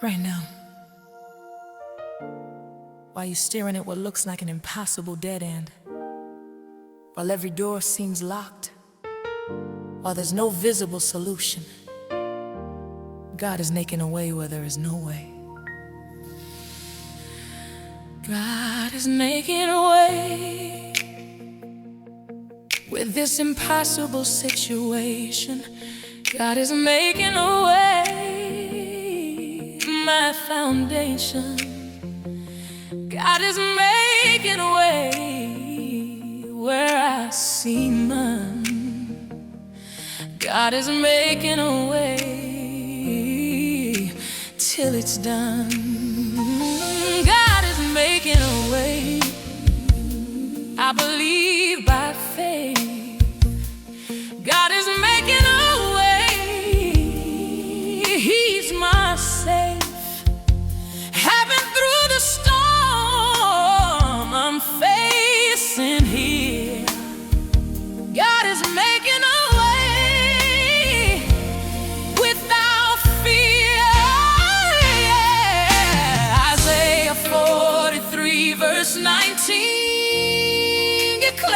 Right now, while you're staring at what looks like an impossible dead end, while every door seems locked, while there's no visible solution, God is making a way where there is no way. God is making a way with this impossible situation. God is making a way, my foundation. God is making a way where I see none. God is making a way till it's done. God is making a way. I believe by faith. God is making a way. He's my safe. I've been through the storm I'm facing here. God is making a way without fear. Yeah. Isaiah 43 verse 19 declares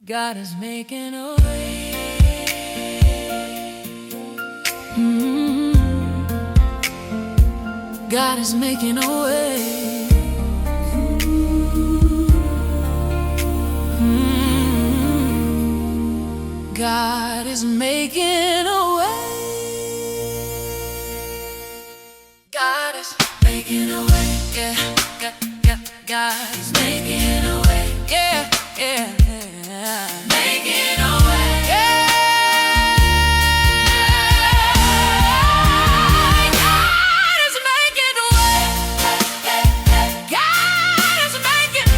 God is making a way. God is making a way. God is making a way. God is making a way. Yeah, God is making a way. Yeah, yeah, yeah. Making a way. Yeah. God is making a way. God is making.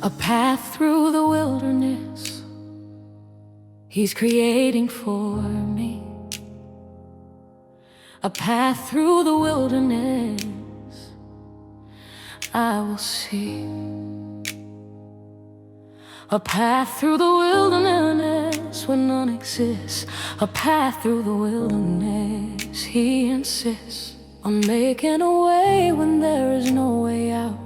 A path through the wilderness He's creating for me. A path through the wilderness I will see. A path through the wilderness where none exists. A path through the wilderness He insists on making a way when there is no way out.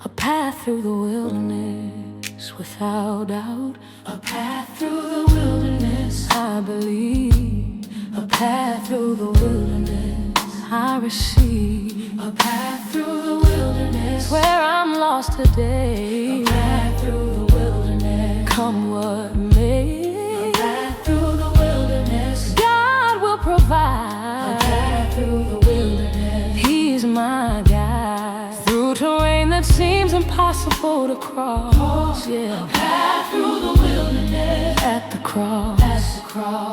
A path through the wilderness without doubt. A path through the wilderness I believe. A path through the wilderness I receive. A path through the wilderness where I'm lost today. A path through the wilderness come what may. A path through the wilderness God will provide. A path through the wilderness He's my guide. Through terrain that seems impossible to cross. Yeah. A path through the wilderness at the cross.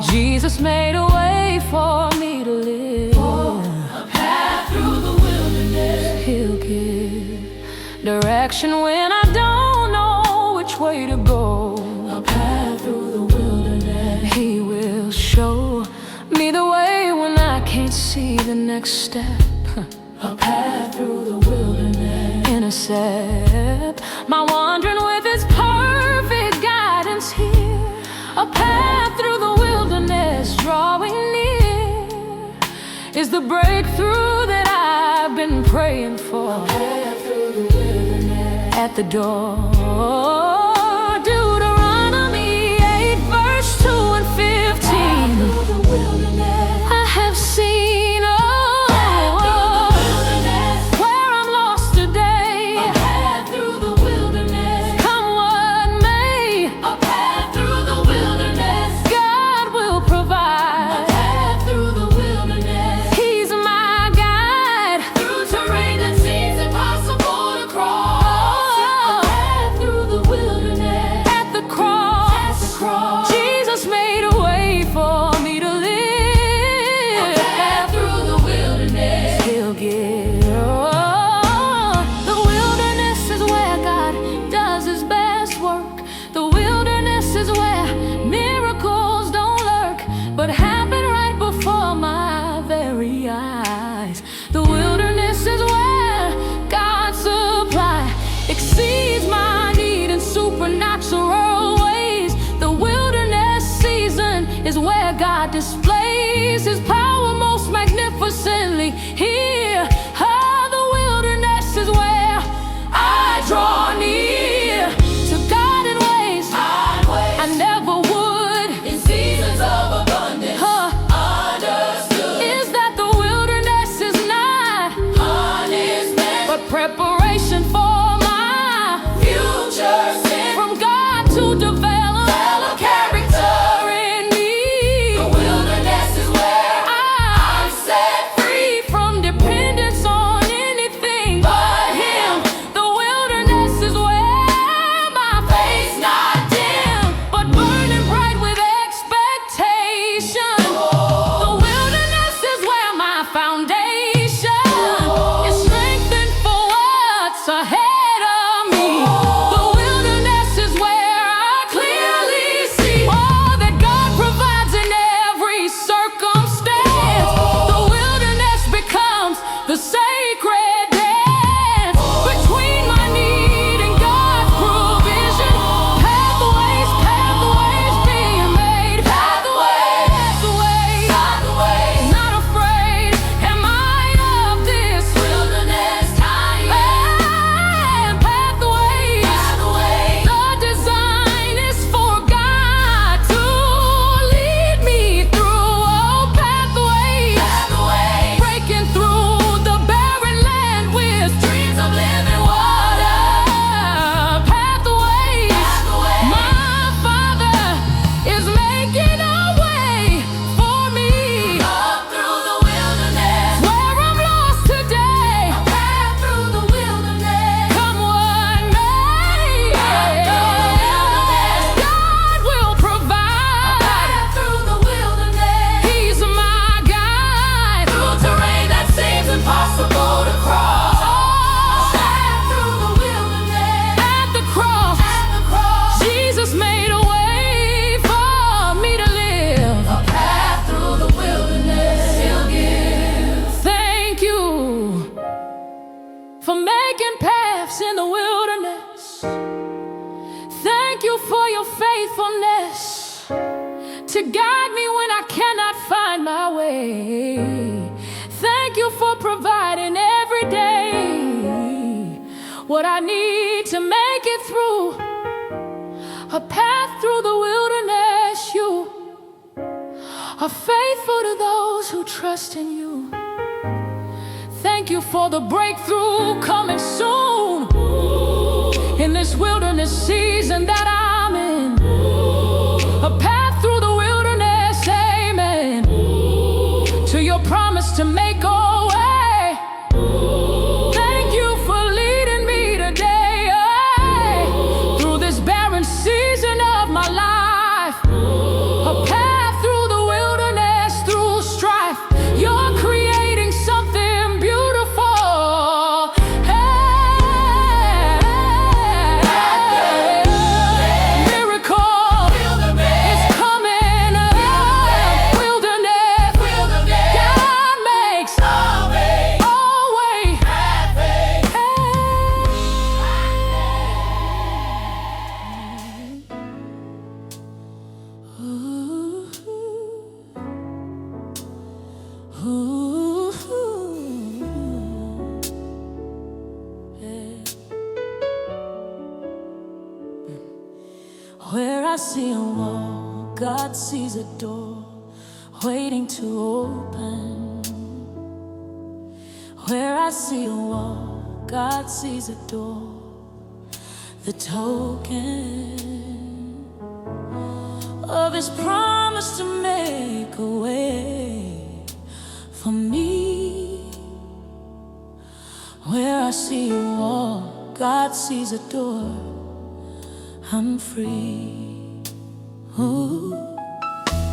Jesus made a way for me to live. A path through the wilderness He'll give direction when I don't know which way to go. A path through the wilderness He will show me the way when I can't see the next step. A path through the wilderness intercept my wandering with His perfect guidance here. A path through the wilderness drawing near is the breakthrough that I've been praying for. A path through the wilderness at the door. Deuteronomy 8 verse 2 and 15. Through the wilderness I have seen exceeds my need in supernatural ways. The wilderness season is where God displays His power most magnificently. Here, the wilderness is where I draw near to God in ways I never would. In seasons of abundance, understood is that the wilderness is not punishment, but preparation for from God to develop character in me. The wilderness is where I'm set free from to guide me when I cannot find my way. Thank you for providing every day what I need to make it through. A path through the wilderness, you are faithful to those who trust in you. Thank you for the breakthrough coming soon in this wilderness season that I'm in. A path through the wilderness, amen, to your promise to make a way. Thank you for leading me today, through this barren season of my life. A path through the wilderness, through strife. You're creating something beautiful. Hey, miracle is coming. Wilderness, God makes a way. Where I see a wall, God sees a door waiting to open. Where I see a wall, God sees a door, the token of His promise to make a way for me. Where I see a wall, God sees a door, I'm free. Ooh.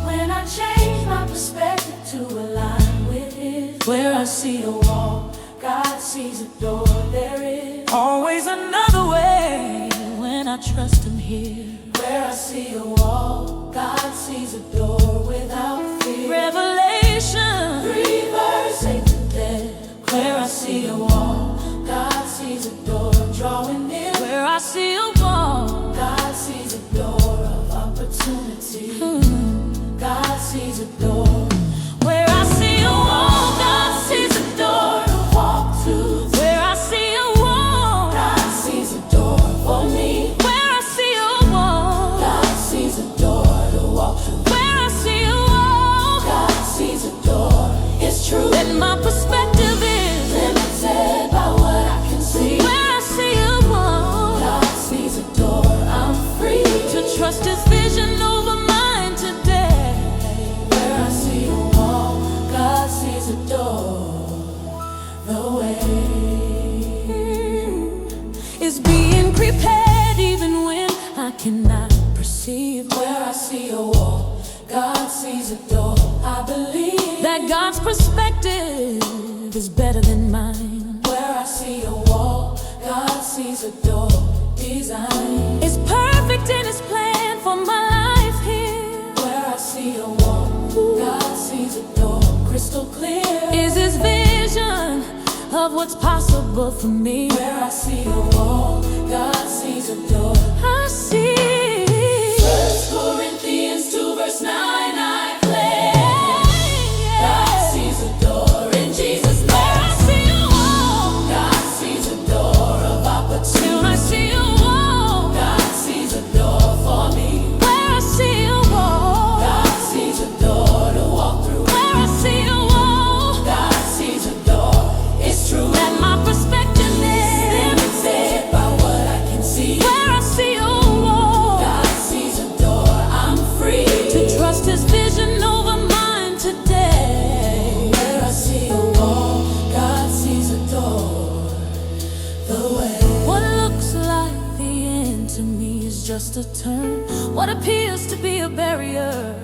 When I change my perspective to align with His, where I see a wall, God sees a door, there is always another way. When I trust Him here, where I see a wall, God sees a door without fear. Revelation 3 verse 8 to 10. Where I see a wall, God sees a door drawing near. Where I see a wall, God sees a door of opportunity. God sees a door. Where I see a wall, God sees a door to walk through. Where I see a wall, God sees a door for me. Where I see a wall, God sees a door to walk through. Where I see a wall, God sees a door. It's true that my perspective is limited by what I can see. Where I see a wall, God sees a door. I'm free to trust His vision over mine today. Where I see a wall, God sees a door. The way is being prepared even when I cannot perceive. Where I see a wall, God sees a door. I believe that God's perspective is better than mine. Where I see a wall, God sees a door. Design is perfect in His plan for my life here. Where I see a wall, God sees a door. Crystal clear is His vision of what's possible for me. Where I see a wall, God sees a door. I see 1 Corinthians 2 verse 9, I claim God sees a door in Jesus' name. Where I see a wall, God sees a door of opportunity. Where I see a wall, God sees a door for me. Where I see a wall, God sees a door to walk through. Where I see a wall, God sees a door. It's true that my perspective is limited by what I can see. Where I see a wall, God sees a door. I'm free to trust His vision over mine today. Where I see a wall, God sees a door. The way what looks like the end to me is just a turn. What appears to be a barrier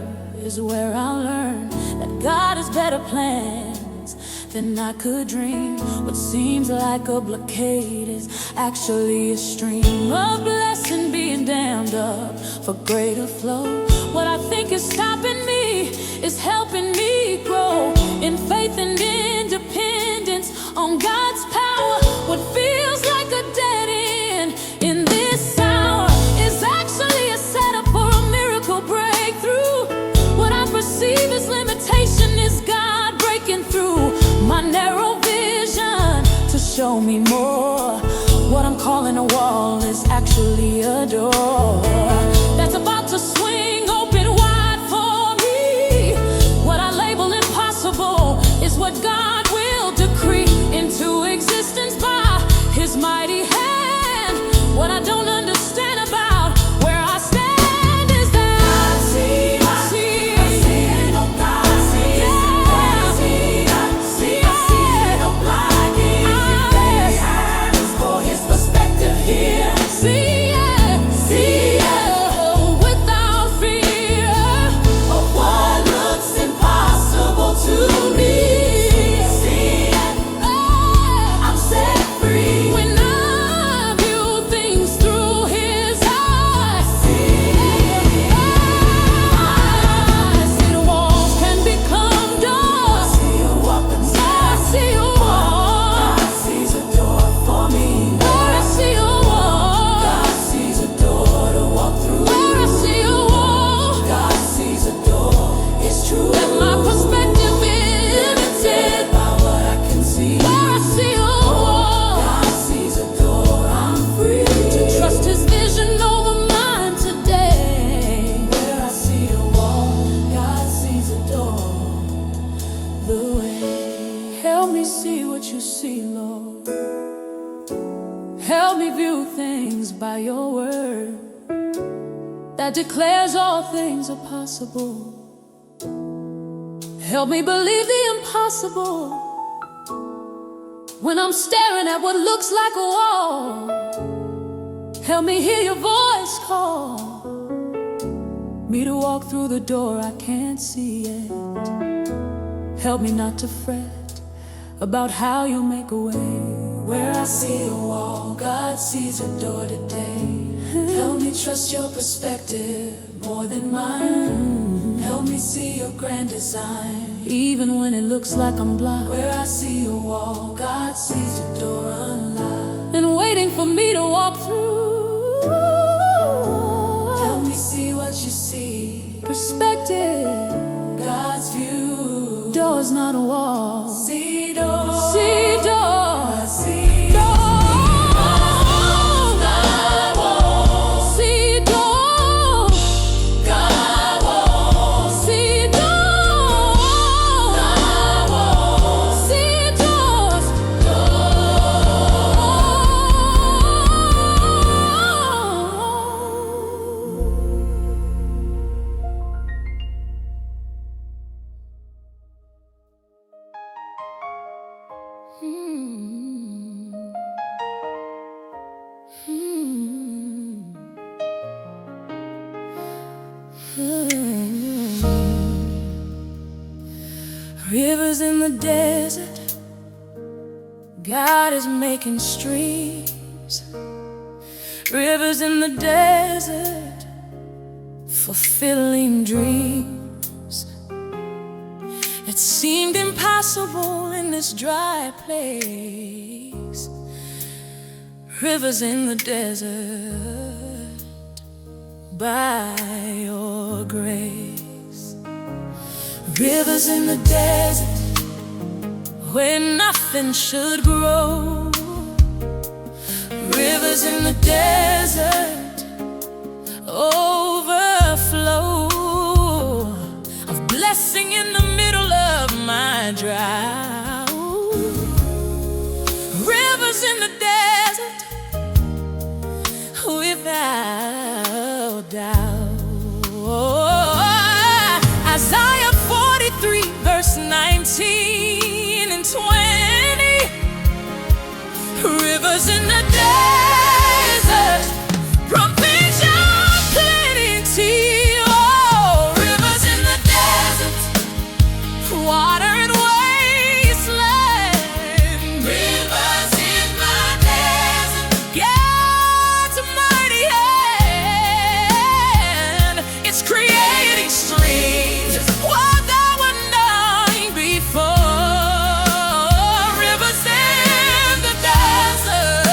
is where I'll learn that God has better plans than I could dream. What seems like a blockade is actually a stream of blessing being dammed up for greater flow. What I think is stopping me is helping me grow in faith and independence on God's power. What feels like a dead end in this hour is actually a setup for a miracle breakthrough. me more. What I'm calling a wall is actually a door that's about to swing open wide for me. What I label impossible is what God will decree into existence by His mighty hand. What I don't understand about where I stand is that I see, oh God, I see, no blinding. They have is for His perspective here. Without fear of what looks impossible to me. I'm set free when I view things through His eyes. I see the walls can become doors. I see you up inside. I see a wall. God sees a door for me. Where I see a wall, God sees a door to walk through. Where I see a wall, God sees a door. It's true that my perspective is limited by what I can see. Where I see a wall, God sees a door. I'm free to trust His vision over mine today. Where I see a wall, God sees a door. The way, help me see what you see, Lord. Help me view things by your word that declares all things are possible. Help me believe the impossible when I'm staring at what looks like a wall. Help me hear your voice call me to walk through the door I can't see yet. Help me not to fret about how you'll make a way. Where I see a wall, God sees a door today. Help me trust your perspective more than mine. Help me see your grand design, even when it looks like I'm blind. Where I see a wall, God sees a door unlocked and waiting for me to walk through. Help me see what you see. Perspective, God's view. Door's not a wall. See door. See door. See Rivers in the desert, God is making streams. Rivers in the desert, fulfilling dreams that seemed impossible in this dry place. Rivers in the desert, by your grace. Rivers in the desert, where nothing should grow. Rivers in the desert, overflow of blessing in the middle of my drought. Rivers in the desert, without doubt. Isaiah 43, verse 19 and 20. Rivers in the desert, provision plenty. Oh, rivers in the desert, water and wasteland. Rivers in the desert, God's mighty hand, it's creating streams. What thou were knowing before. Rivers in the desert,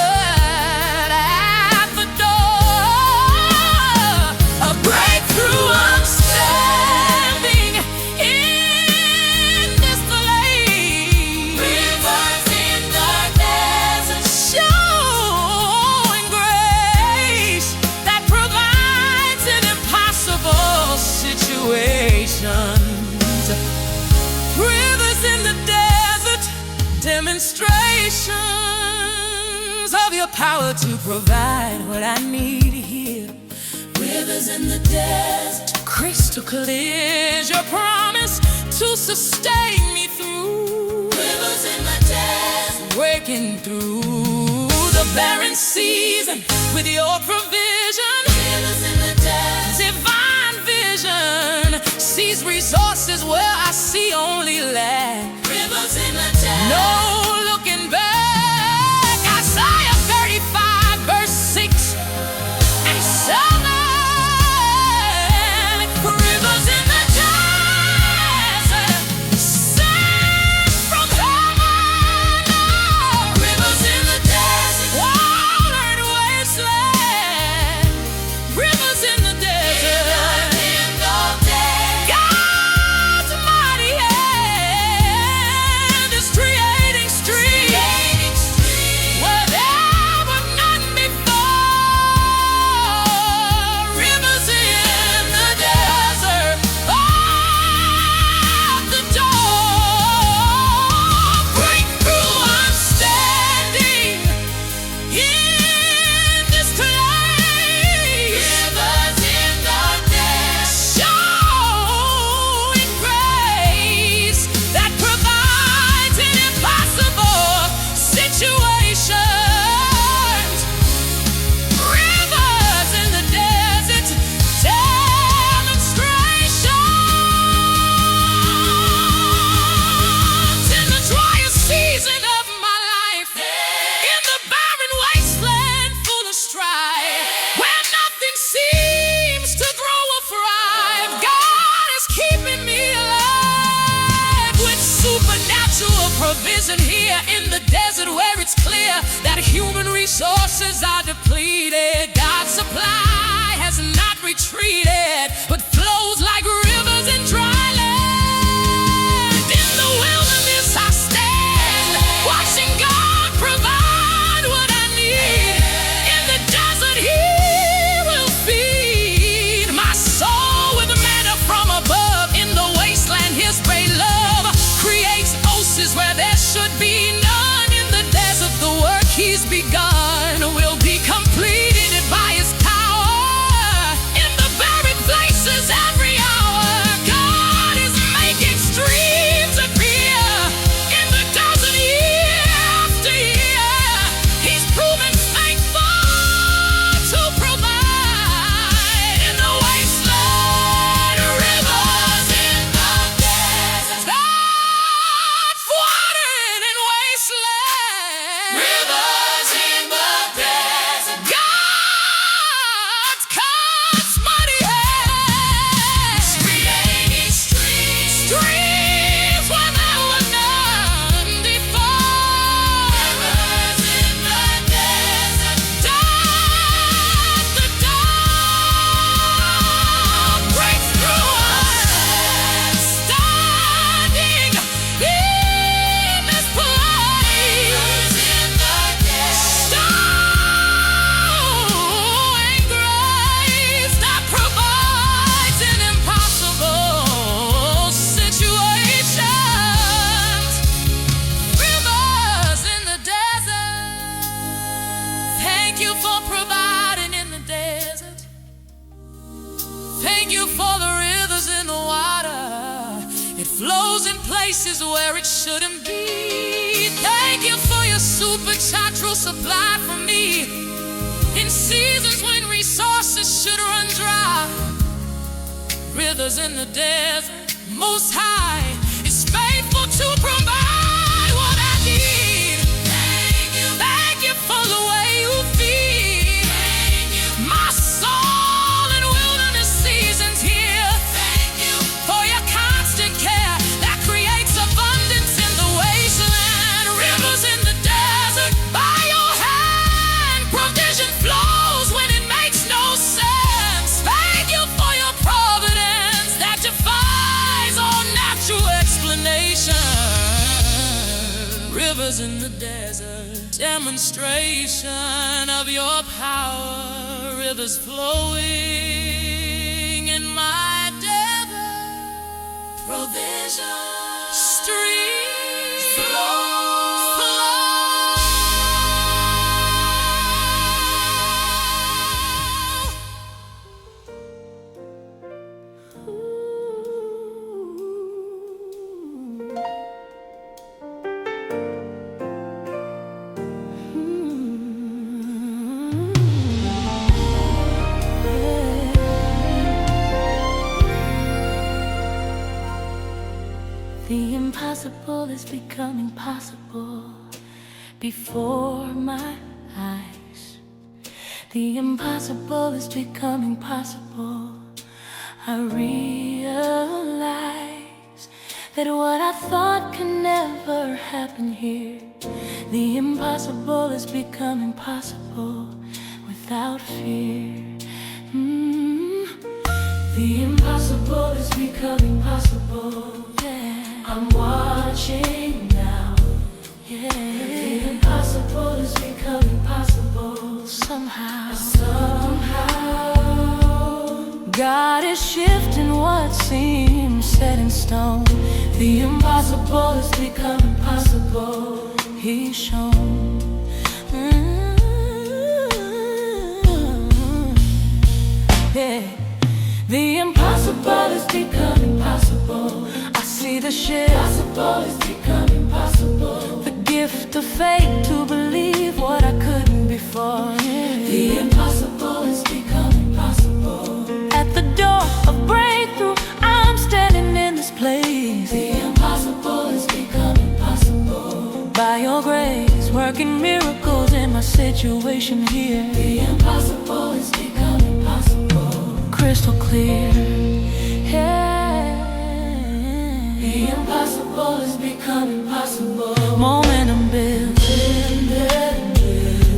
demonstrations of your power to provide what I need here. Rivers in the desert, crystal clear is your promise to sustain me through. Rivers in the desert, breaking through the barren season with your provision. Rivers in the desert, divine vision sees resources where I see only lack. Rivers in the desert, no looking back. Isaiah 35 verse 6 and 7. Rivers in the desert, sent from heaven. Rivers in the desert, watered wasteland. Rivers in the desert, God's mighty hand is creating streams where there were none before. Rivers in the desert, off the door. Breakthrough, I'm standing in this place. Rivers in the desert, showing grace that provides in impossible situations. Rivers in the desert, demonstrations in the driest season of my life, in the barren wasteland full of strife, where nothing seems to grow or thrive. God is keeping me alive with supernatural provision here in the desert where it's clear that human resources are depleted. God's supply has not retreated, but flows like rivers in dry land. In the wilderness I stand, watching God provide what I need. In the desert He will feed my soul with manna from above. In the wasteland His great love creates oases where there should be none. In the desert the work He's begun will be completed by His power. In the buried places every hour, God is making streams appear. In the desert year after year, He's proven faithful to provide. In the wasteland, rivers in the desert, God's watering in wasteland. Rivers in the desert, God's mighty hand is creating streams where there were none before. Rivers in the desert, down the dawn breaks through us, standing in this place. In the desert, showing grace that provides in impossible situations. Rivers in the desert, thank you for providing in the desert. Thank you for the rivers in the water. It flows in places where it shouldn't be. Thank you for your supernatural supply for me in seasons when resources should run dry. Rivers in the desert, Most High is faithful to provide what I need. Thank you for the way you feed my soul in wilderness seasons here. For your constant care that creates abundance in the wasteland. Rivers in the desert, by your hand, provision flows when it makes no sense. Thank you for your providence that defies all natural explanation. Rivers in the desert, demonstration of your power. Rivers flowing in my desert, provision streams flow The impossible is becoming possible before my eyes. The impossible is becoming possible. I realize that what I thought could never happen here, the impossible is becoming possible without fear. The impossible is becoming possible. Yeah. I'm watching now. Yeah. The impossible is becoming possible. Somehow. God is shifting what seems set in stone. The impossible is becoming possible. He's shown. Yeah. The impossible is becoming possible. I see the shift. Impossible is becoming possible. The gift of faith to believe what I couldn't before. Yeah. The impossible is becoming possible. At the door of breakthrough, I'm standing in this place. The impossible is becoming possible. By your grace, working miracles in my situation here. The impossible is becoming possible. Crystal clear. Yeah. The impossible is becoming possible. Momentum builds.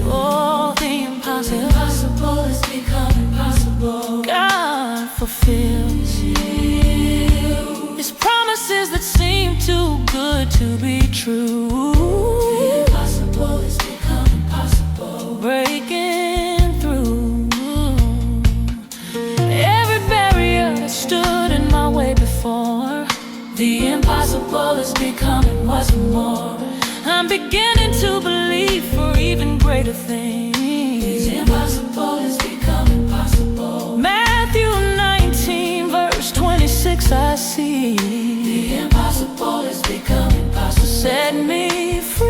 Oh, the impossible is becoming possible. God fulfills His promises that seem too good to be true. The impossible is becoming possible. Breaking through every barrier that stood in my way before. The impossible is becoming what's more. I'm beginning to believe for even greater things. The impossible is becoming possible. Matthew 19 verse 26 I see. The impossible is becoming possible. Set me free.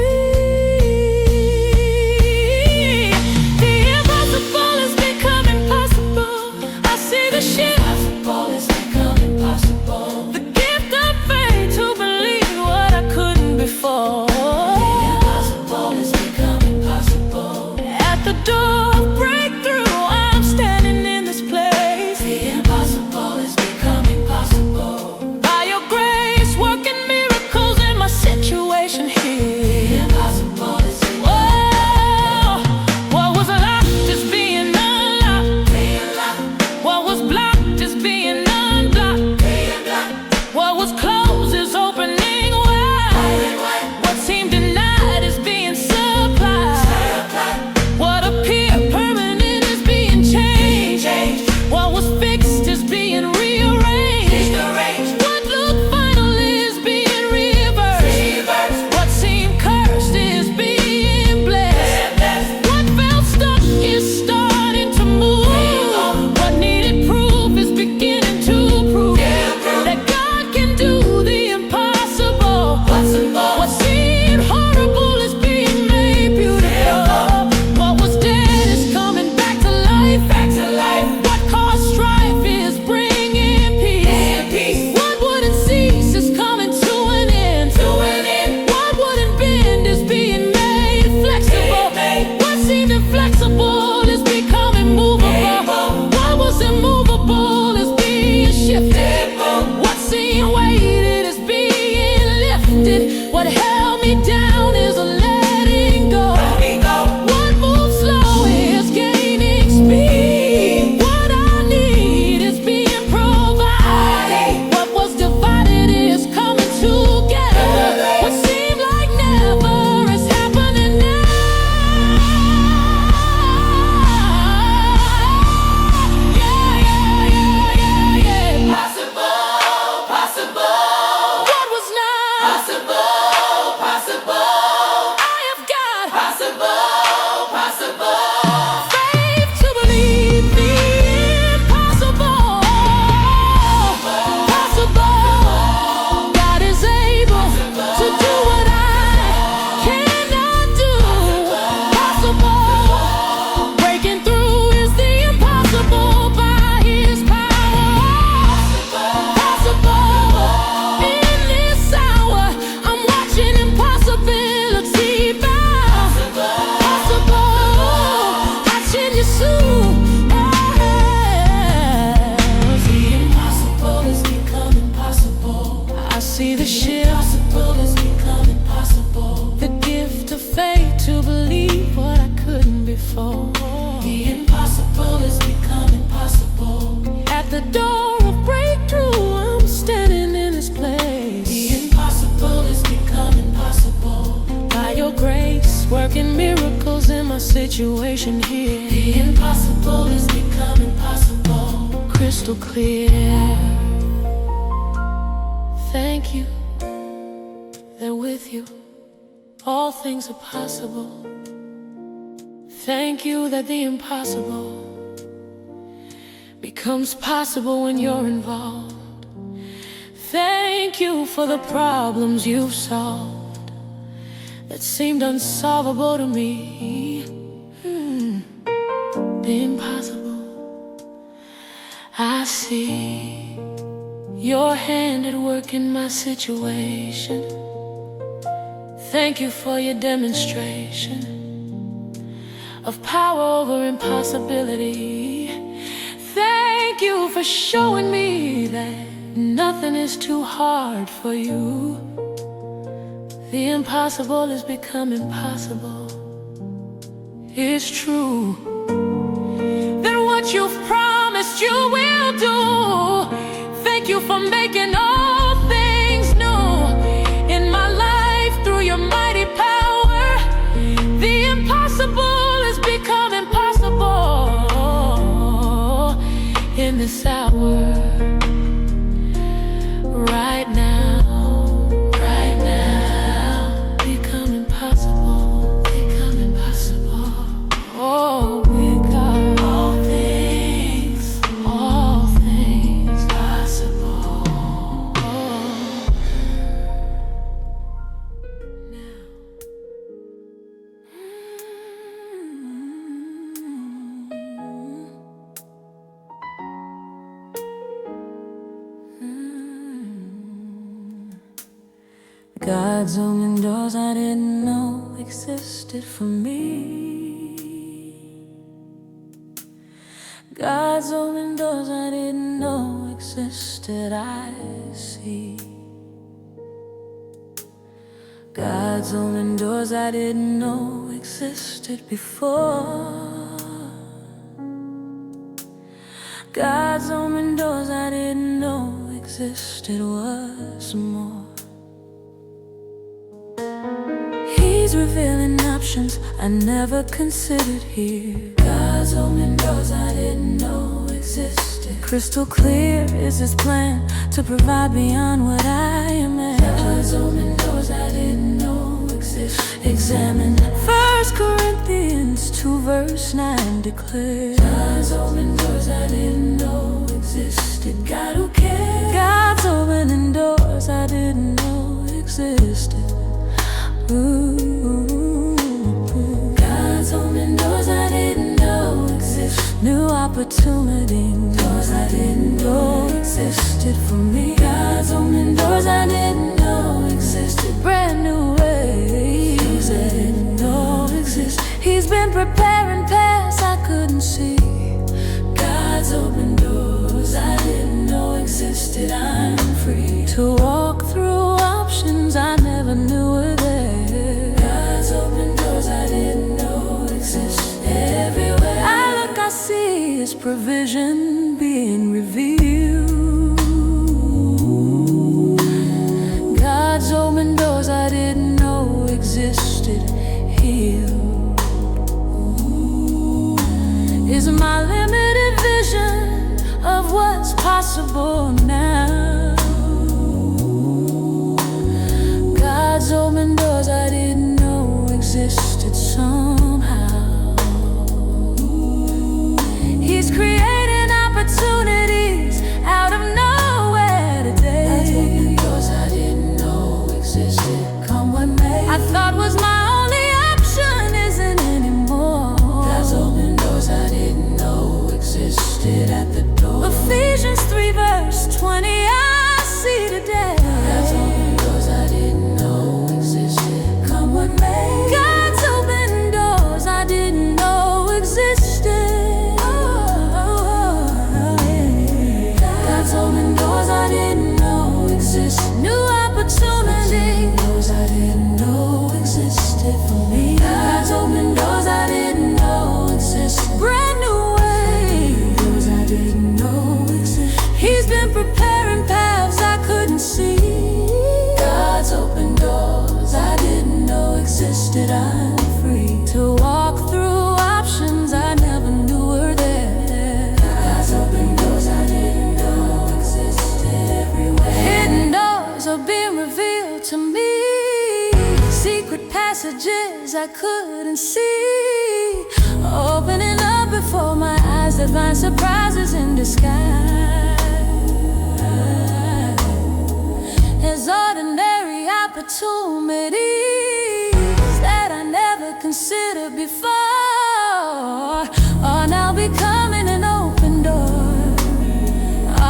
The impossible is becoming possible. I see the shift. The impossible is becoming possible. The gift of faith to believe what I couldn't before. The impossible is becoming possible. At the door of breakthrough, I'm standing in this place. The impossible is becoming possible. By your grace, see the shift. Impossible has become impossible. The gift of faith to believe what I couldn't before. The impossible has become impossible. At the door of breakthrough, I'm standing in His place. The impossible has become impossible. By your grace, working miracles in my situation here. The impossible has become impossible. Crystal clear. Thank you that with you all things are possible. Thank you that the impossible becomes possible when you're involved. Thank you for the problems you've solved that seemed unsolvable to me. The impossible, I see your hand at work in my situation. Thank you for your demonstration of power over impossibility. Thank you for showing me that nothing is too hard for you. The impossible has become impossible. It's true that what you've promised you will do. Thank you for making all things new in my life through your mighty power. The impossible has become impossible in this hour. Right now, become impossible, become impossible. Oh, we got all things possible. Oh, now. God's opening doors I didn't know existed for me. God's opening doors I didn't know existed, I see. God's opening doors I didn't know existed before. God's opening doors I didn't know existed was more. He's revealing options I never considered here. God's opening doors I didn't know existed. Crystal clear is His plan to provide beyond what I imagined. God's opening doors I didn't know existed. Examine 1 Corinthians 2 verse 9 declares, God's opening doors I didn't know existed. God who cares. God's opening doors I didn't know existed. God's opening doors I didn't know existed. New opportunity, doors I didn't know existed for me. God's opening doors I didn't know existed. Brand new ways I didn't know exist. He's been preparing paths I couldn't see. God's open doors I didn't know existed. I'm free to walk through options I never knew were there. God's open doors I didn't know exist. Everywhere I look I see His provision being revealed. God's open doors I didn't know existed. Healed is my limited vision of what's possible now. God's open doors I didn't know existed somehow. He's creating opportunities passages I couldn't see, opening up before my eyes that find surprises in disguise. There's ordinary opportunities that I never considered before are now becoming an open door.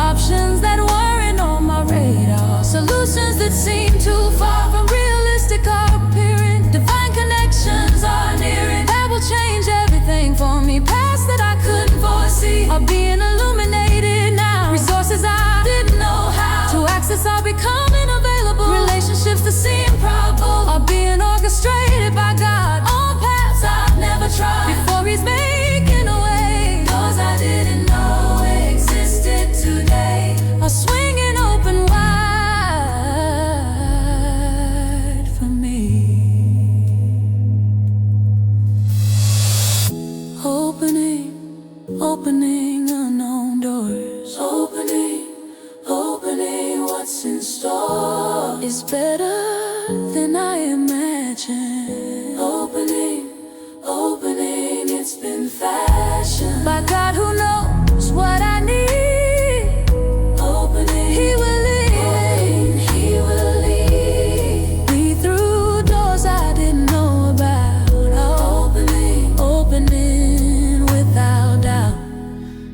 Options that weren't on my radar, solutions that seem too far from realistic are appearing. Divine connections are nearing that will change everything for me. Paths that I couldn't foresee are being illuminated now. Resources I didn't know how to access are becoming available. Relationships that seem probable are being orchestrated by God on paths I've never tried before. He's making a way. Doors I didn't know existed today are swinging open wide for me. Opening unknown doors. Opening what's in store is better than I imagined. Opening, it's been fashioned by God who knows what I need. Opening, He will lead me through doors I didn't know about. Opening without doubt.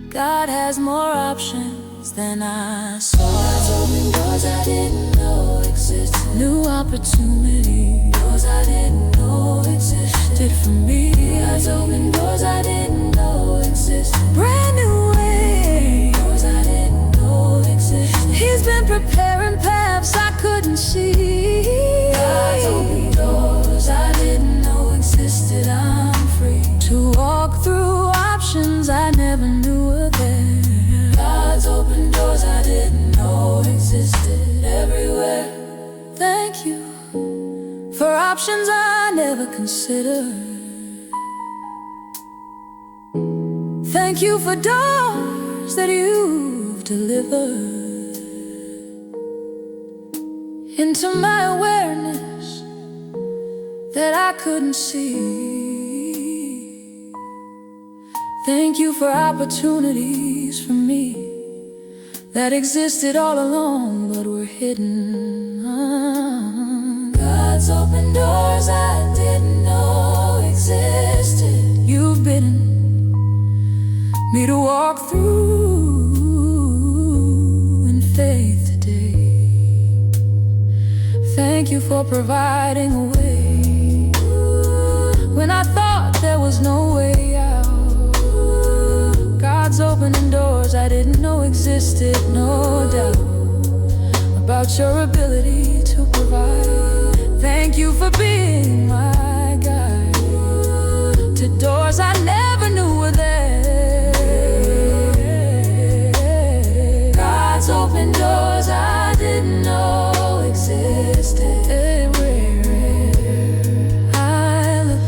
God has more options than I saw. God's open doors I didn't know existed. New opportunity, doors I didn't know existed for me. God's open doors I didn't know existed. Brand new way, doors I didn't know existed. He's been preparing paths I couldn't see. God's open doors I didn't know existed. I'm free to walk through options I never knew were there. God's open doors I didn't know existed everywhere. Thank you for options I never considered. Thank you for doors that you've delivered into my awareness that I couldn't see. Thank you for opportunities for me that existed all along but were hidden. God's open doors I didn't know existed. You've bidden me to walk through in faith today. Thank you for providing a way when I thought there was no way out. God's opening doors I didn't know existed, no doubt about your ability to provide. Thank you for being my guide to doors I never knew were there. God's open doors I didn't know existed. Everywhere I look,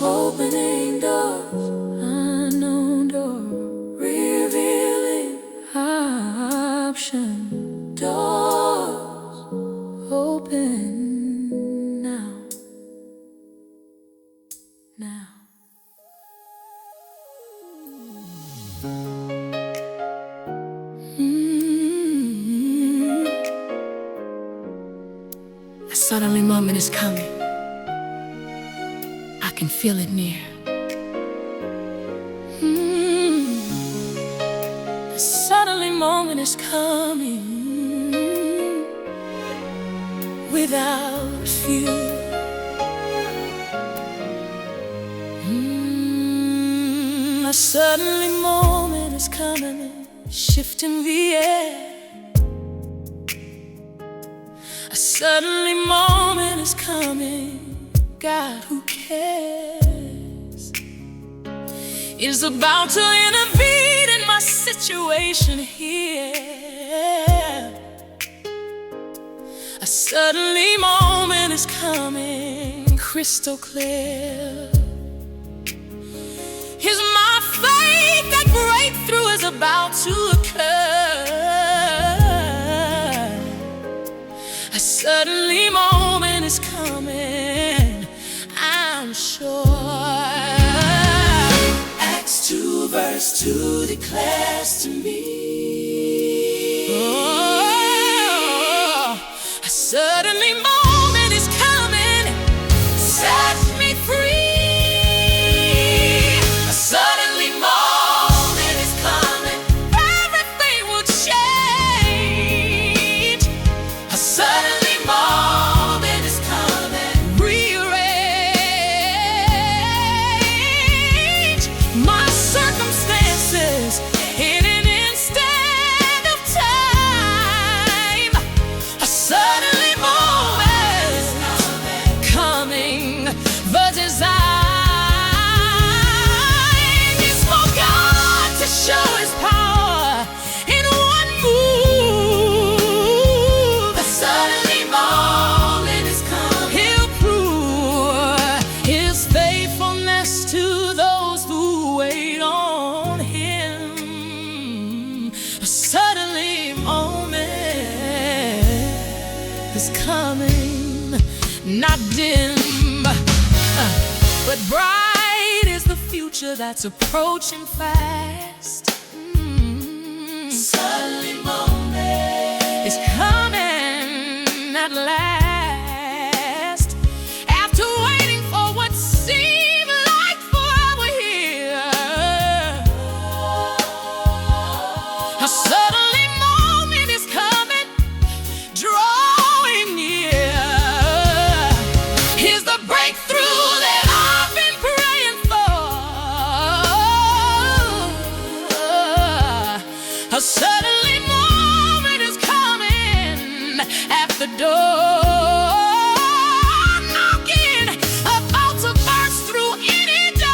opening doors, unknown doors, revealing option doors open now. A suddenly moment is coming. I can feel it near. A suddenly moment is coming without fear. A suddenly moment is coming, shifting the air. A suddenly moment is coming, God who cares is about to intervene in my situation here. A suddenly moment is coming, crystal clear. Here's my faith that breakthrough is about to occur. A suddenly moment is coming, am sure. Acts 2 verse 2 declares to me, oh, a suddenly moment is coming, set me free. a suddenly moment is coming, Everything will change. a suddenly moment is coming, Rearrange my circumstances in an instant of time. A suddenly moment is coming. The design is for God to show His power in one move. a suddenly moment is coming, He'll prove His faithfulness to those who wait on Him. A suddenly moment is coming, not dim, but bright is the future that's approaching fast. suddenly moment, It's coming at last. After waiting for what seemed like forever here, a suddenly moment is coming, drawing near. Here's the breakthrough that I've been praying for. A suddenly moment is coming at the door, knocking, about to burst through any day.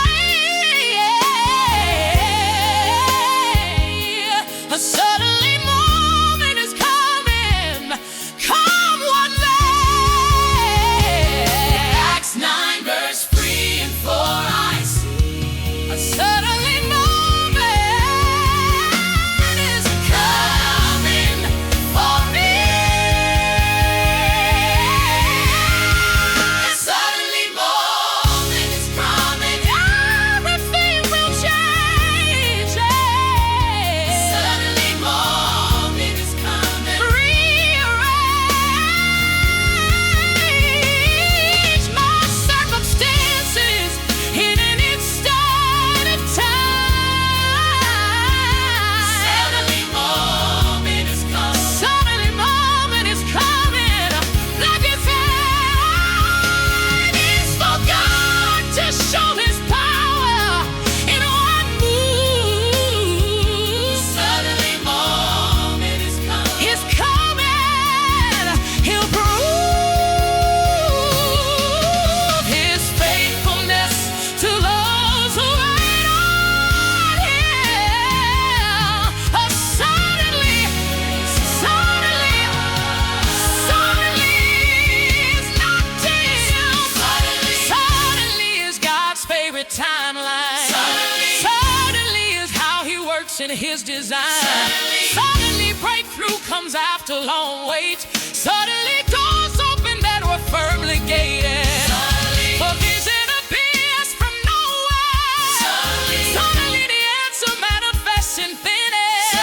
A suddenly moment is coming, come what may. Acts 9 verse 3 and 4 I see, A suddenly moment is coming for me, a suddenly moment is coming, everything will change. suddenly moment is coming, Rearrange my circumstances in an instant of time. suddenly moment is coming, Suddenly moment is coming. Like it's time is for God to show His power in one move. suddenly moment is coming, He's coming. He'll prove His faithfulness to those who wait on Him. A suddenly is not dim. Suddenly is God's favorite timeline. Suddenly is how He works in His design. Suddenly breakthrough comes after long wait. Suddenly doors open that were firmly gated. Provision appears from nowhere. Suddenly the answer manifests in thin air.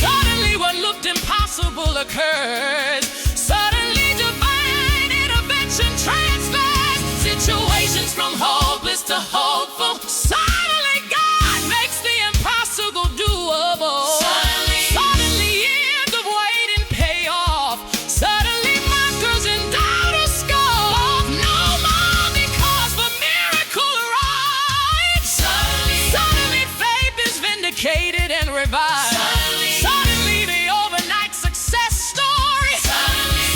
Suddenly what looked impossible occurs. Suddenly divine intervention transfers situations from hopeless to hopeful. Suddenly God makes the impossible doable. Suddenly years of waiting pay off. Suddenly mockers and doubters scoff. No more because the miracle arrives. Suddenly faith is vindicated and revived. Suddenly the overnight success story.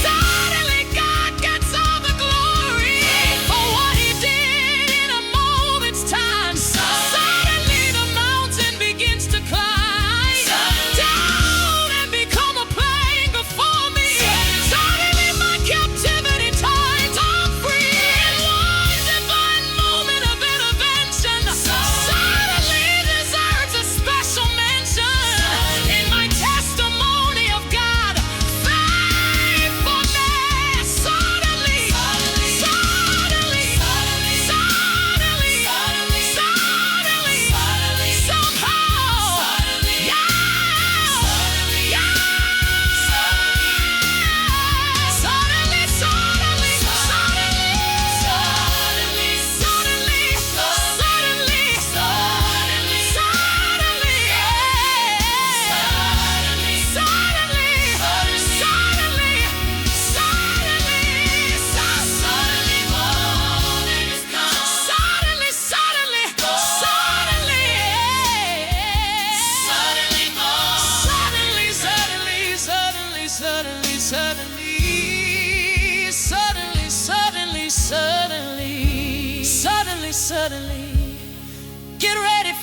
Suddenly God gets all the glory for what He did in a moment.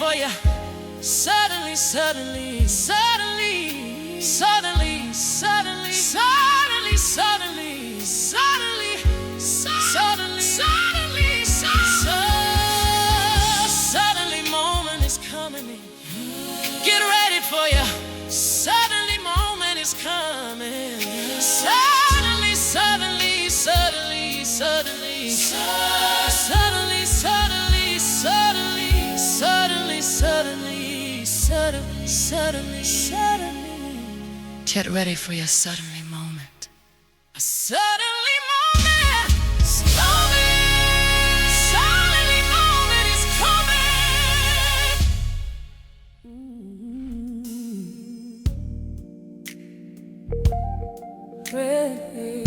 for you. Suddenly, suddenly, suddenly, suddenly, suddenly, suddenly, suddenly, suddenly, suddenly, suddenly, suddenly, moment is coming in. Get ready for you. Suddenly, moment is coming. Suddenly, suddenly, suddenly, suddenly, suddenly, suddenly, suddenly, suddenly, suddenly, suddenly, suddenly, suddenly. Get ready for your suddenly moment. A suddenly moment is coming. Suddenly moment is coming. Ready.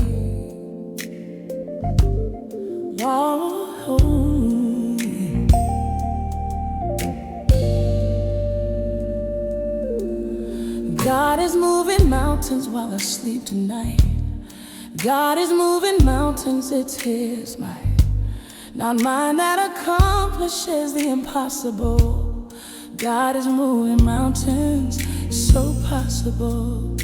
God is moving mountains while I sleep tonight. God is moving mountains, it's His might, not mine, that accomplishes the impossible. God is moving mountains, so possible.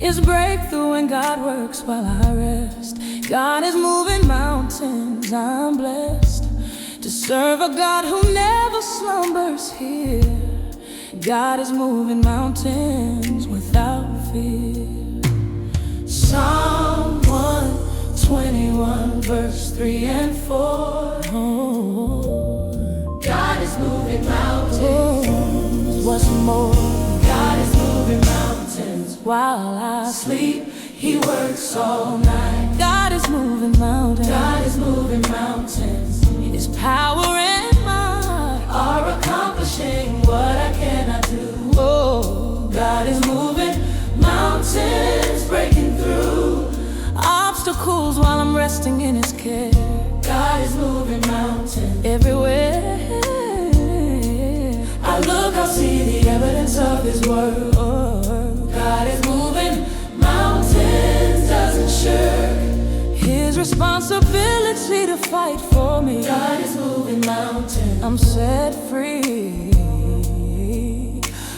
It's breakthrough when God works while I rest. God is moving mountains, I'm blessed to serve a God who never slumbers here. God is moving mountains without fear. Psalm 121, verse 3 and 4. Oh, God is moving mountains. What's more? God is moving mountains while I sleep. He works all night. God is moving mountains. God is moving mountains. His power and might are accomplishing what I cannot do. Oh, God is moving mountains, breaking through obstacles while I'm resting in His care. God is moving mountains everywhere. I look, I'll see the evidence of His word. God is moving mountains, doesn't shirk His responsibility to fight for me. God is moving mountains. I'm set free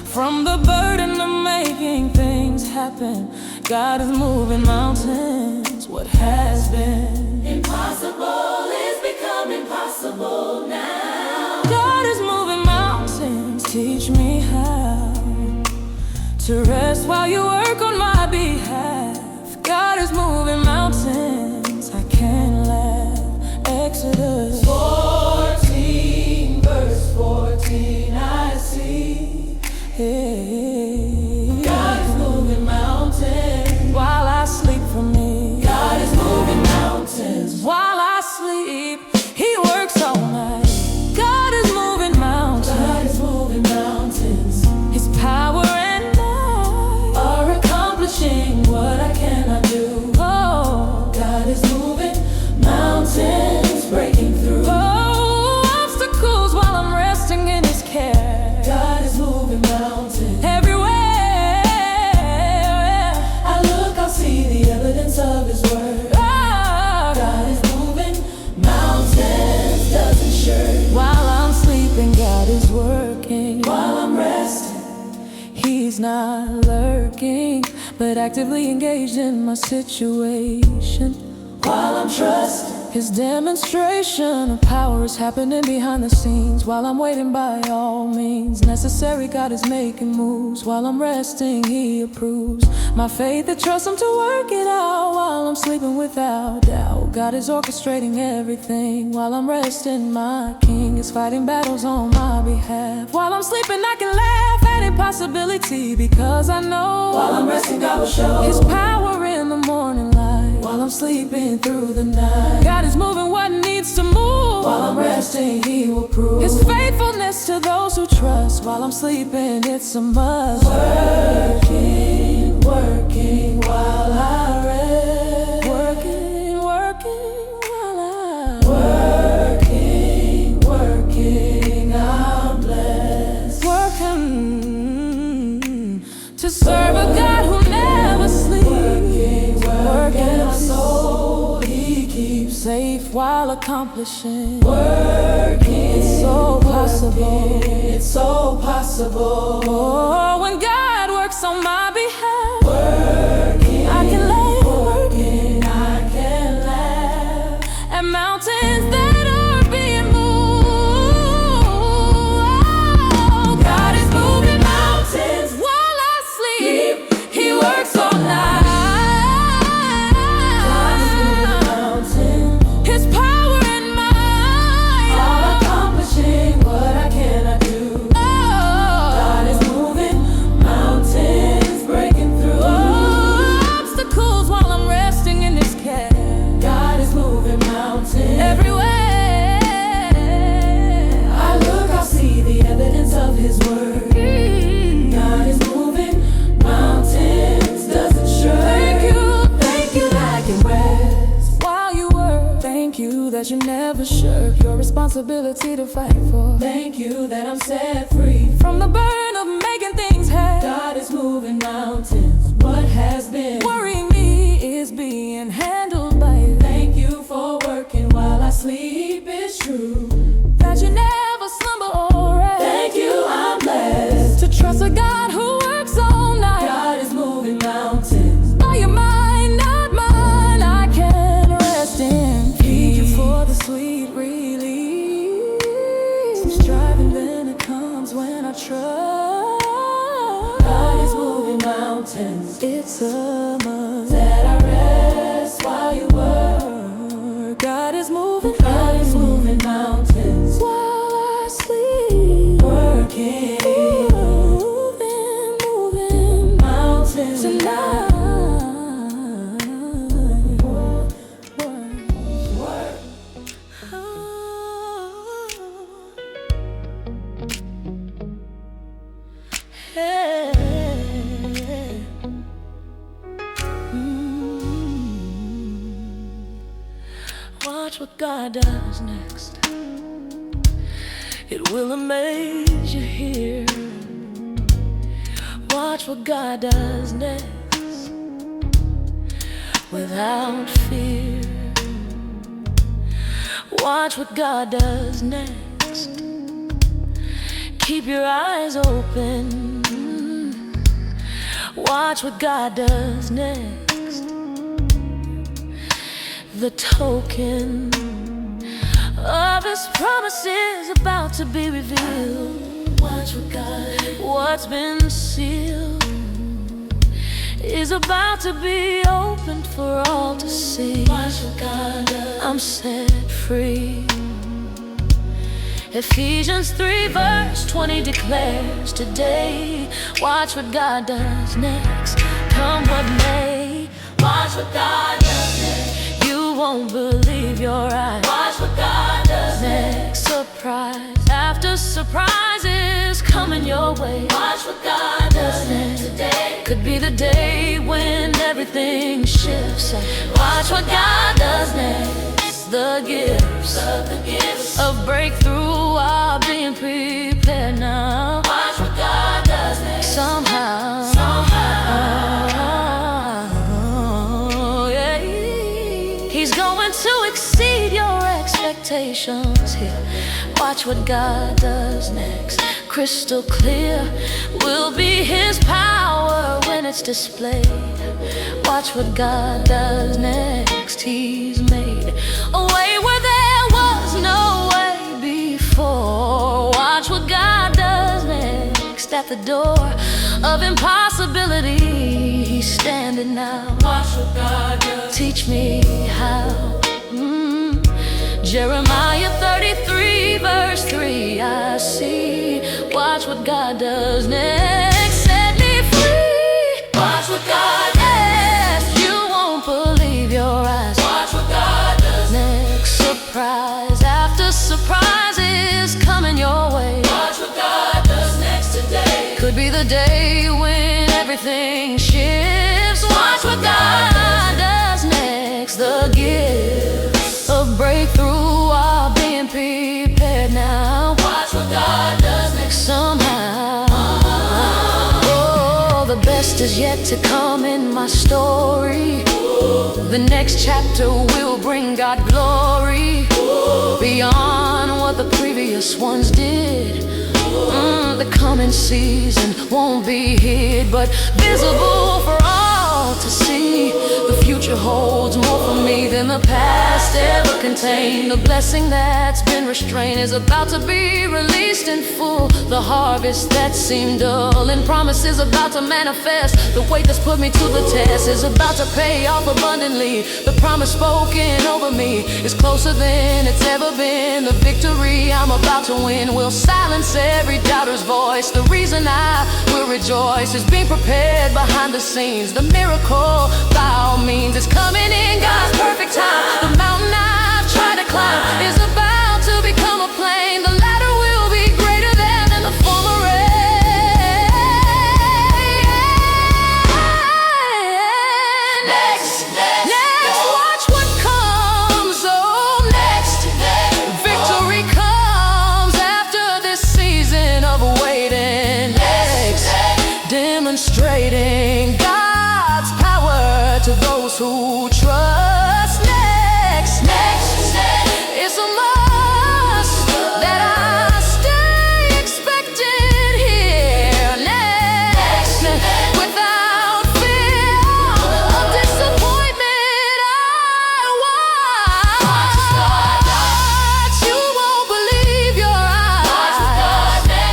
from the burden of making things happen. God is moving mountains. What has been impossible is becoming possible now. God is moving mountains. Teach me how to rest while you work on my behalf. God is moving mountains. I can't laugh. Exodus 14, verse 14, I see. Hey, God is moving mountains while I sleep for me. God is moving mountains while I sleep. He works all night. God is moving mountains. God is moving mountains. His power and might are accomplishing what I cannot do. Oh, God is moving mountains, breaking through obstacles while I'm resting in His care. God is moving mountains everywhere. I look, I'll see the evidence of His word. God is moving mountains, doesn't shirk. While I'm sleeping, God is working. While I'm resting, He's not lurking, but actively engaged in my situation. While I'm trusting, His demonstration of power is happening behind the scenes. While I'm waiting, by all means necessary, God is making moves. While I'm resting, He approves my faith that trusts Him to work it out. While I'm sleeping without doubt, God is orchestrating everything. While I'm resting, my King is fighting battles on my behalf. While I'm sleeping, I can laugh at impossibility, because I know while I'm resting, God will show His power in the morning light. While I'm sleeping through the night, God is moving what needs to move. While I'm resting, He will prove His faithfulness to those who trust. While I'm sleeping, it's a must. Working, working while I rest. Working, working while I working, working, I'm blessed. Working to serve a God who never sleeps. Working my soul, He keeps safe while accomplishing. Working, it's so possible. It's so possible. Oh, when God works on my behalf, working, I can laugh. Working, I can laugh at mountains that are being moved. Oh, God is moving mountains while I sleep. He works all night. That you never shirk your responsibility to fight for. Thank you that I'm set free from the burden of making things happen. God is moving mountains. What has been worrying me is being handled by you. Thank you for working while I sleep. It's true that you never slumber or rest. Thank you, I'm blessed to trust a God who works all night. God is moving mountains by your mind, not mine. I can rest in peace for the sweet release. Striving then it comes when I trust. God is moving mountains. It's a must that I rest while you work. God is moving mountains while I sleep. Working, moving mountains tonight. Watch what God does next. It will amaze you here. Watch what God does next without fear. Watch what God does next. Keep your eyes open. Watch what God does next. The token of His promises about to be revealed. Watch what what's been sealed is about to be opened for all to see. Watch what God does. I'm set free. Ephesians 3 verse 20 declares today. Watch what God does next. Come what may. Watch what God does next. You won't believe your eyes. Watch what God does next. Surprise after surprises coming your way. Watch what God does next. Today could be the day when everything shifts. Watch what God does next. The gifts of breakthrough are being prepared now. Watch what God does next. Somehow. He's going to exceed your expectations here. Watch what God does next. Crystal clear will be His power when it's displayed. Watch what God does next. He's made a way where there was no way before. Watch what God does next. At the door of impossibility, He's standing now. Watch what God does. Teach me how. Jeremiah 33 verse 3 I see. Watch what God does next. Set me free. Watch what God does. You won't believe your eyes. Watch what God does next. Surprise after surprise is coming your way. Watch what God does next. Today could be the day when everything shifts. Watch what God does next. The gifts of breakthrough are being prepared now. Watch what God does next. Somehow, oh, the best is yet to come in my story. The next chapter will bring God glory beyond what the previous ones did. The coming season won't be hid, but visible for all to see. The future holds more for me than the past ever contained. The blessing that's been restrained is about to be released in full. The harvest that seemed dull and promises about to manifest. The weight that's put me to the test is about to pay off abundantly. The promise spoken over me is closer than it's ever been. The victory I'm about to win will silence every doubter's voice. The reason I will rejoice is being prepared behind the scenes. The miracle, by all means, is coming in God's perfect time. The mountain I've tried to climb is about to become a plain. The latter will be greater than the former rain. Next, watch what comes. Oh, next, victory comes after this season of waiting. Next, demonstrating God's power to those who trust. Next, it's a must that I stay expectant here. Next, without fear of disappointment, I watch. You won't believe your eyes.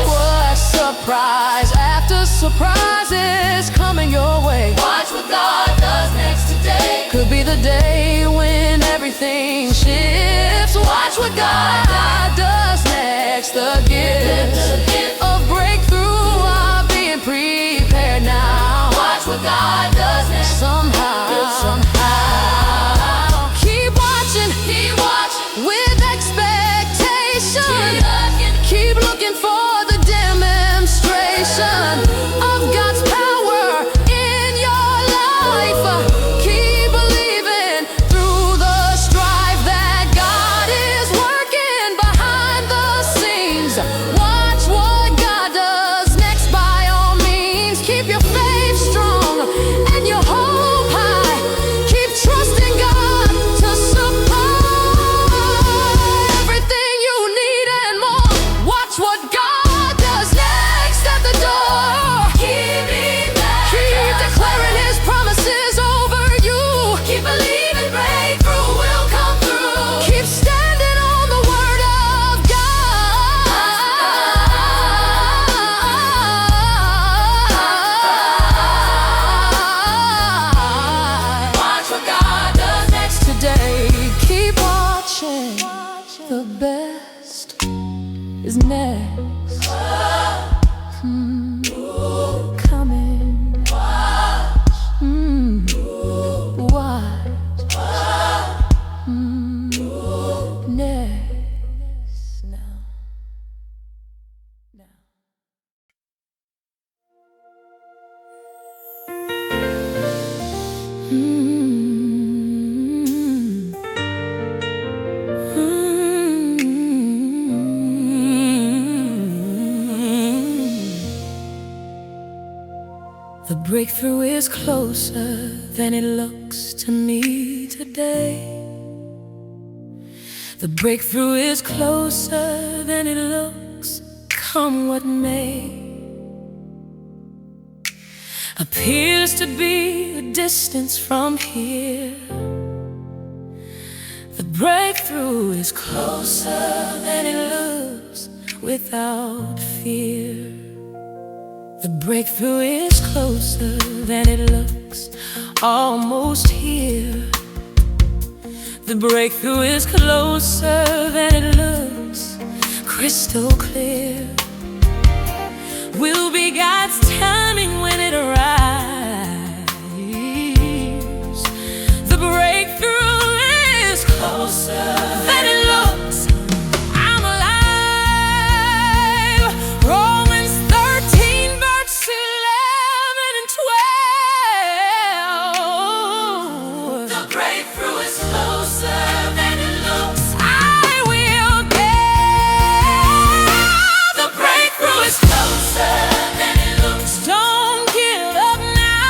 What surprise after surprise is coming your way. Watch what God does next today. Could be the day when everything shifts. Watch what God does next. The gift of breakthrough are being prepared now. Watch what God does next. Somehow. Keep watching with expectation. Keep looking for the demonstration of God's power in your life. Keep believing through the strife that God is working behind the scenes. Watch what God does next by all means. Keep your faith strong and your hope high. Keep trusting God to supply everything you need and more. Watch what God does next at the door. Keep declaring His promises over you. Keep believing breakthrough will come through. Keep standing on the word of God. Watch what God does next. Today, keep watching. The best is next. Coming. Watch. Next. Now. The breakthrough is closer than it looks to me today. The breakthrough is closer than it looks, come what may. Appears to be a distance from here. The breakthrough is closer than it looks, without fear. The breakthrough is closer than it looks, almost here. The breakthrough is closer than it looks, crystal clear. Will be God's timing when it arrives. The breakthrough is closer than it looks. I'm alive. Romans 13, verse 11 and 12. The breakthrough is closer than it looks. I will get. The breakthrough is closer than it looks. Don't give up now.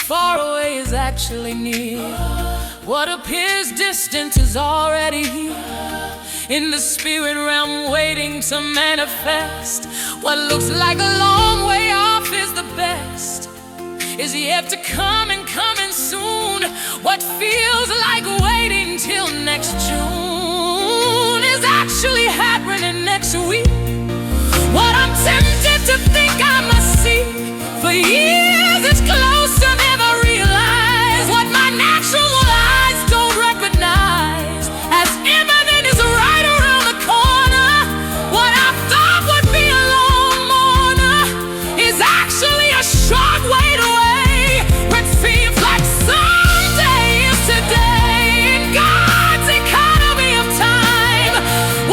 far away is actually near. What appears distant is already here. In the spirit realm waiting to manifest. What looks like a long way off is the best, is yet to come and coming soon. What feels like waiting till next June is actually happening next week. What I'm tempted to think I must see for years is closer than I realize. What my natural eyes don't recognize as imminent is right around the corner. What I thought would be a long mourner is actually a short wait away. What seems like someday is today. In God's economy of time,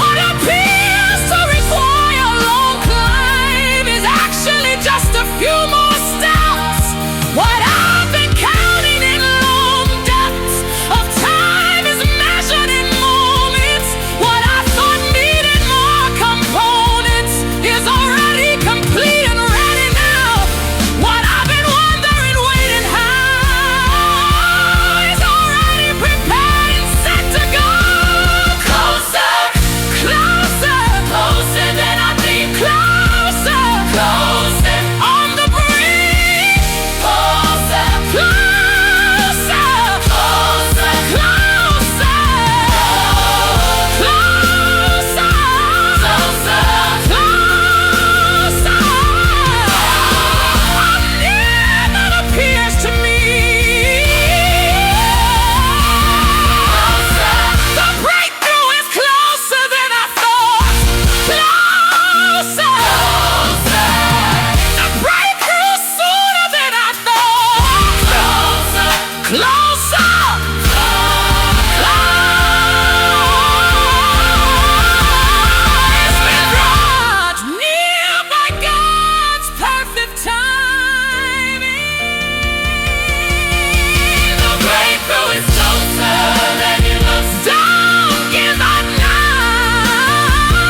what appears to require a long climb is actually just a few more steps. What I've been counting in long depths of time is measured in moments. What I thought needed more components is already complete and ready now. What I've been wondering, waiting how is already prepared and set to go. Closer, closer, closer than I think. Closer, closer, on the brink. Closer, closer, closer, closer, closer, closer, closer. I'm near than appears to me. The breakthrough is closer than I thought. Closer, the breakthrough sooner than I thought. Closer, it's been brought near by God's perfect timing. The breakthrough is closer than you look. Don't give up now.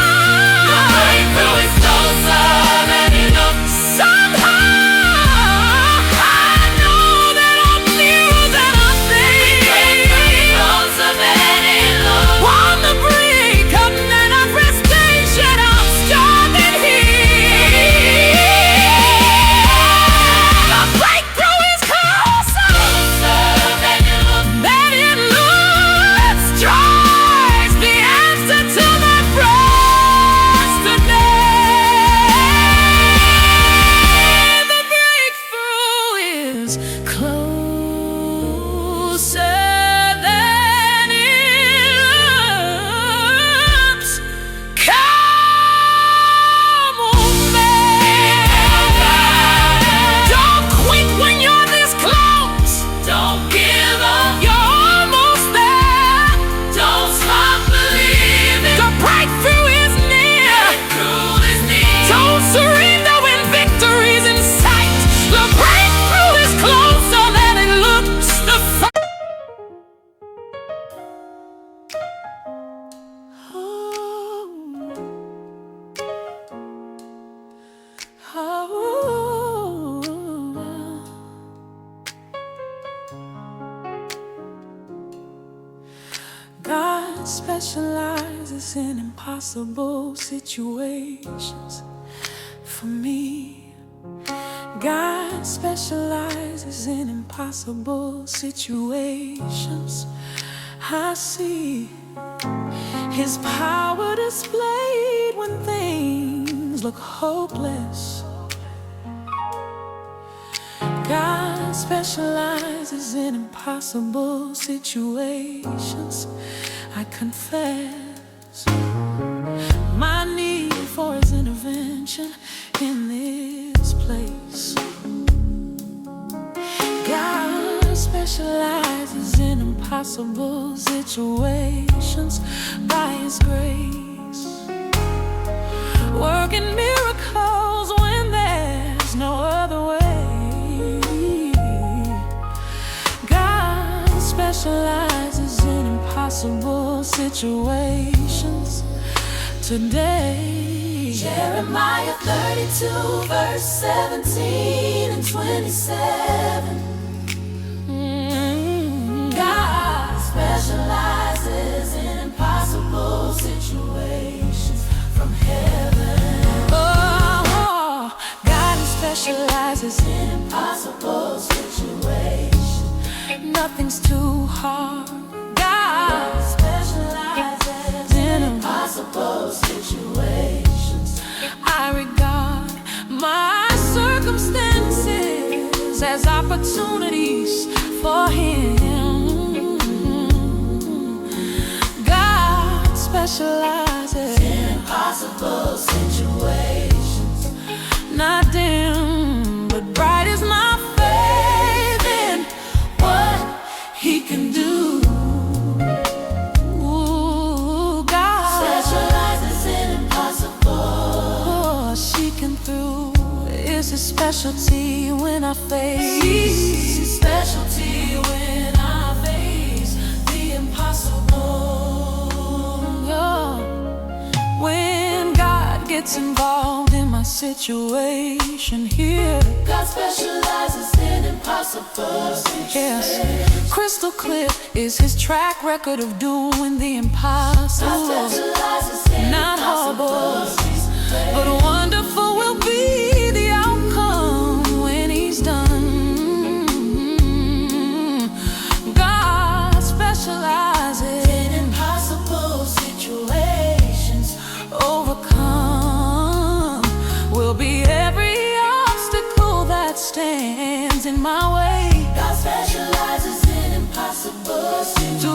The breakthrough is closer than you look. Somehow I know that I'm nearer than I think. Closer than it looks. On the brink of manifestation, I'm standing here. The breakthrough is closer than it looks. Drives the answer to my prayers today. The breakthrough is closer than it looks. Come on, man. Don't quit when you're this close. Don't give up. You're almost there. Don't stop believing. The breakthrough is near. Don't surrender when victory's in sight. The breakthrough is closer than it looks. The God specializes in impossible situations for me. God specializes in impossible situations. I see His power displayed when things look hopeless. God specializes in impossible situations. I confess my need for His intervention in this place. God specializes in impossible situations by His grace, working miracles when there's no other way. God specializes in impossible situations today. Jeremiah 32 verse 17 and 27. nothing's too hard. God specializes in impossible situations. I regard my circumstances as opportunities for Him. God specializes in impossible situations. Not dim, but bright is my faith in what He can do. Ooh, God specializes in impossible. Seeking through is His specialty when I face. His specialty when I face the impossible. Yeah. When God gets involved in my situation here, God specializes in impossible situations. Yes. Crystal clear is His track record of doing the impossible. God specializes in not horrible, but wonderful will be the outcome when He's done. God specializes in impossible situations. Overcome will be every obstacle that stands in my way. God specializes in impossible situations. To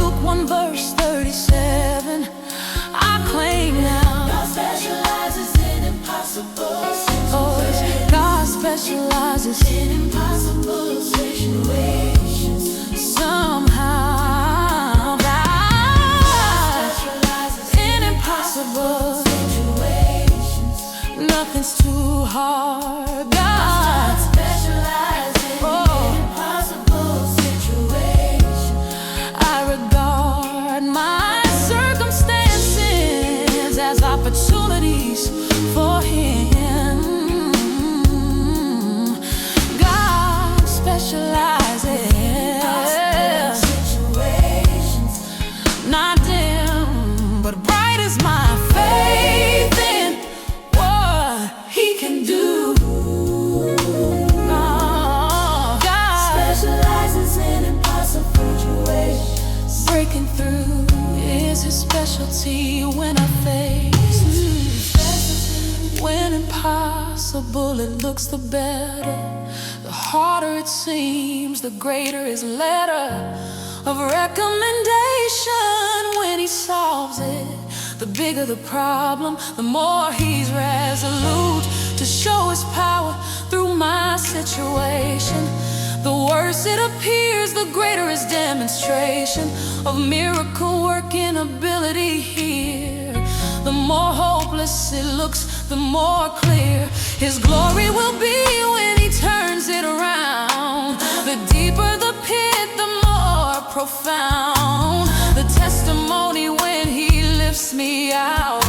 Luke 1 verse 37, I claim now. God specializes in impossible situations. Oh, God specializes in impossible situations. Somehow God specializes in impossible situations. Nothing's too hard. God specializes in impossible situations. I regard my circumstances as opportunities for Him. God specializes in situations. Not dim, but bright is my faith in what He can do. God specializes in impossible situations. Breaking through is His specialty when I face. When impossible it looks the better, the harder it seems, the greater His letter of recommendation. When He solves it, the bigger the problem, the more He's resolute to show His power through my situation. The worse it appears, the greater His demonstration of miracle working ability here. The more hopeless it looks, the more clear His glory will be when He turns it around. The deeper the pit, the more profound the testimony when He lifts me out.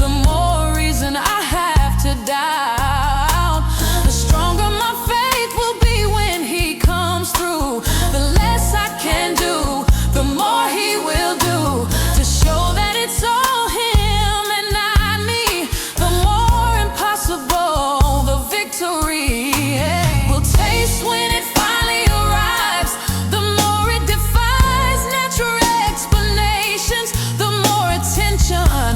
The more reason I have to doubt, the stronger my faith will be when He comes through. The less I can do, the more He will do to show that it's all Him and not me. The more impossible the victory will taste when it finally arrives. The more it defies natural explanations, the more attention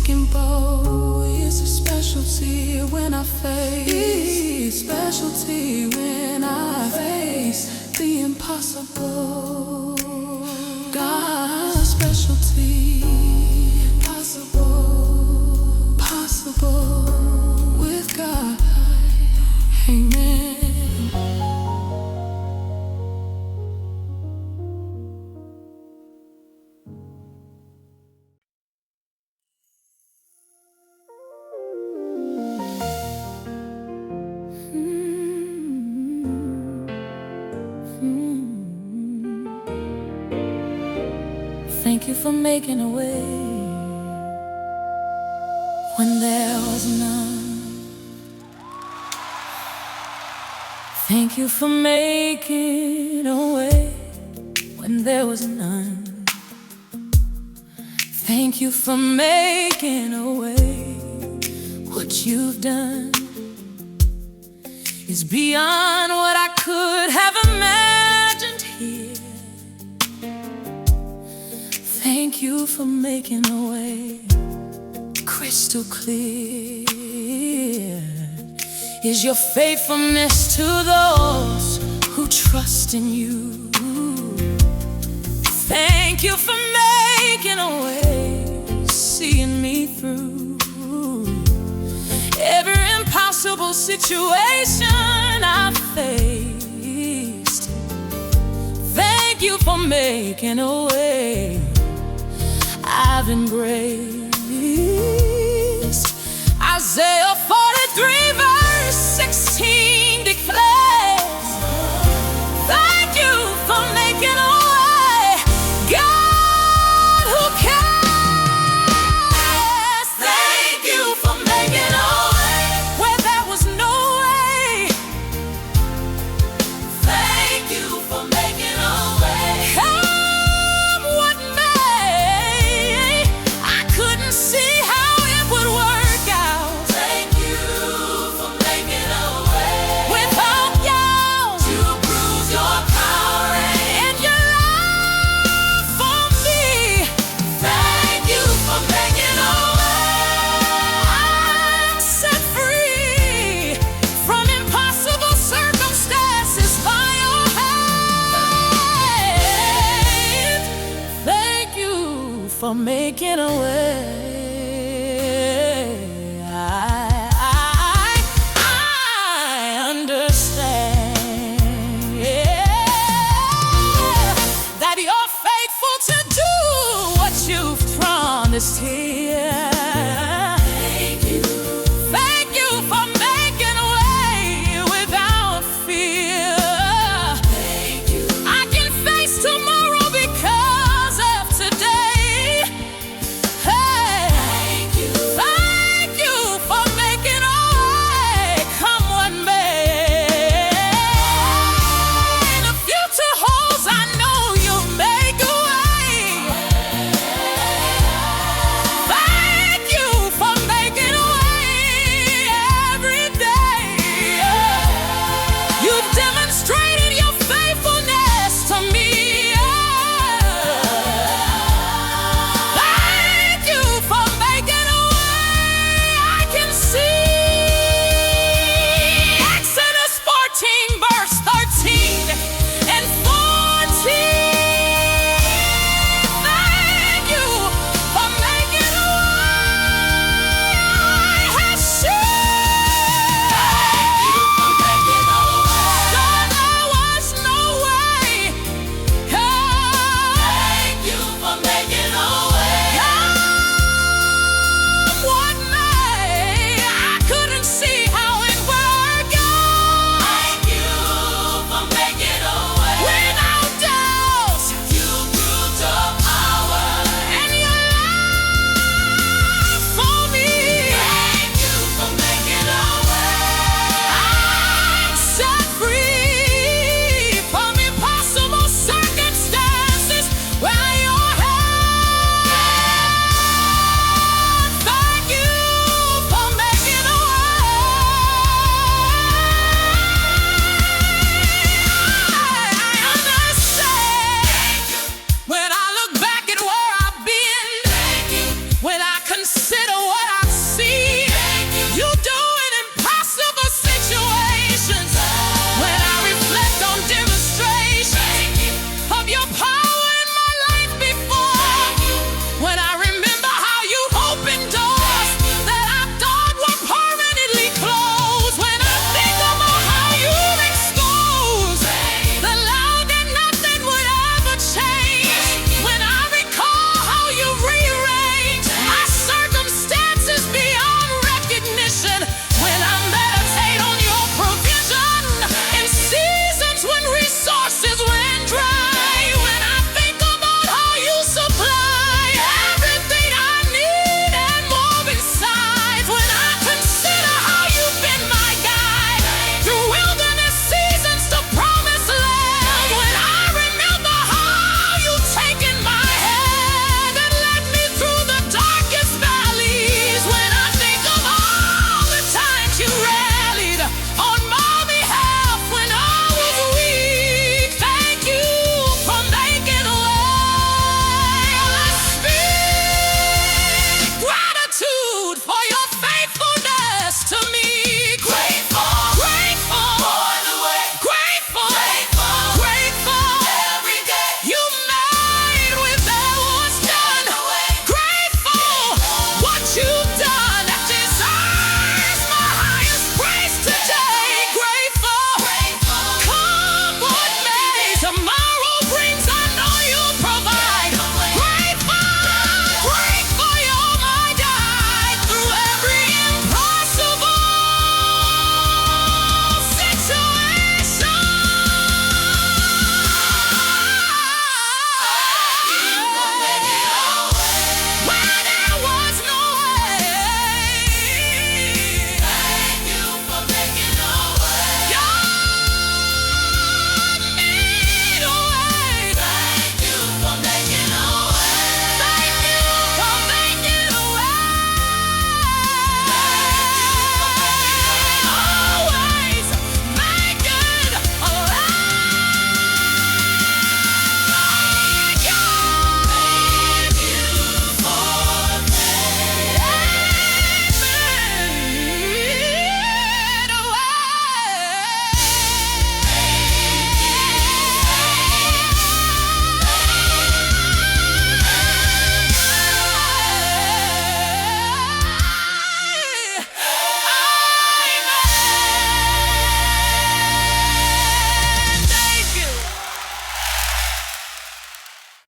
Speaking bold is a specialty when I face, specialty when I face the impossible. God's specialty, impossible, possible with God. Amen. Thank you for making a way when there was none. Thank you for making a way when there was none. Thank you for making a way. What you've done is beyond what I could have imagined here. Thank you for making a way crystal clear. Is your faithfulness to those who trust in you. Thank you for making a way, seeing me through every impossible situation I faced. Thank you for making a way. I've been graced. Isaiah 43 verse 16 declares, thank you for making a way, God who cares. Thank you for making a way where there was no way. Thank you for making a way. Come what may, I couldn't see how it would work out. Thank you for making a way without doubt to prove your power and your love for me. Thank you for making a way. I'm set free from impossible circumstances by your hand. Thank you for making a way.